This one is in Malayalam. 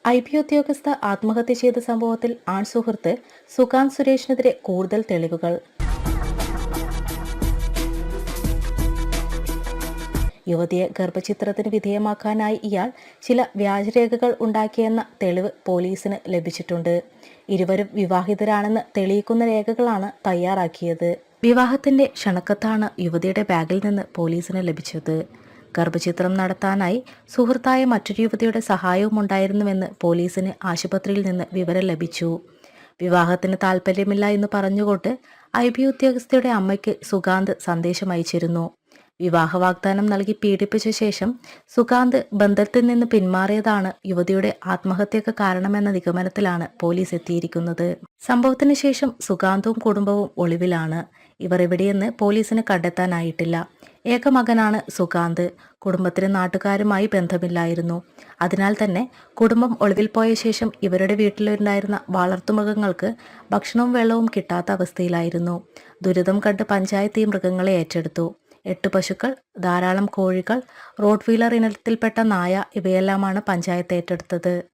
IB ഉദ്യോഗസ്ഥ ആത്മഹത്യ ചെയ്ത സംഭവത്തിൽ ആൺസുഹൃത്ത് സുകാന്ത് സുരേഷിനെതിരെ കൂടുതൽ തെളിവുകൾ. യുവതിയെ ഗർഭചിത്രത്തിന് വിധേയമാക്കാനായി ഇയാൾ ചില വ്യാജരേഖകൾ ഉണ്ടാക്കിയെന്ന തെളിവ് പോലീസിന് ലഭിച്ചിട്ടുണ്ട്. ഇരുവരും വിവാഹിതരാണെന്ന് തെളിയിക്കുന്ന രേഖകളാണ് തയ്യാറാക്കിയത്. വിവാഹത്തിന്റെ ക്ഷണക്കത്താണ് യുവതിയുടെ ബാഗിൽ നിന്ന് പോലീസിന് ലഭിച്ചത്. ഗർഭചിത്രം നടത്താനായി സുഹൃത്തായ മറ്റൊരു യുവതിയുടെ സഹായവും ഉണ്ടായിരുന്നുവെന്ന് പോലീസിന് ആശുപത്രിയിൽ നിന്ന് വിവരം ലഭിച്ചു. വിവാഹത്തിന് താൽപ്പര്യമില്ല എന്ന് പറഞ്ഞുകൊണ്ട് IB ഉദ്യോഗസ്ഥയുടെ അമ്മയ്ക്ക് സുകാന്ത് സന്ദേശം അയച്ചിരുന്നു. വിവാഹ വാഗ്ദാനം നൽകി പീഡിപ്പിച്ച ശേഷം സുകാന്ത് ബന്ധത്തിൽ നിന്ന് പിന്മാറിയതാണ് യുവതിയുടെ ആത്മഹത്യക്ക് കാരണമെന്ന നിഗമനത്തിലാണ് പോലീസ് എത്തിയിരിക്കുന്നത്. സംഭവത്തിന് ശേഷം സുകാന്തും കുടുംബവും ഒളിവിലാണ്. ഇവർ എവിടെയെന്ന് പോലീസിന് കണ്ടെത്താനായിട്ടില്ല. ഏക മകനാണ് സുകാന്ത്. കുടുംബത്തിന് നാട്ടുകാരുമായി ബന്ധമില്ലായിരുന്നു. അതിനാൽ തന്നെ കുടുംബം ഒളിവിൽ പോയ ശേഷം ഇവരുടെ വീട്ടിലുണ്ടായിരുന്ന വളർത്തുമൃഗങ്ങൾക്ക് ഭക്ഷണവും വെള്ളവും കിട്ടാത്ത അവസ്ഥയിലായിരുന്നു. ദുരിതം കണ്ട് പഞ്ചായത്ത് ഈ മൃഗങ്ങളെ ഏറ്റെടുത്തു. 8 പശുക്കൾ, ധാരാളം കോഴികൾ, റോഡ് വീലർ ഇനത്തിൽപ്പെട്ട നായ ഇവയെല്ലാമാണ് പഞ്ചായത്ത് ഏറ്റെടുത്തത്.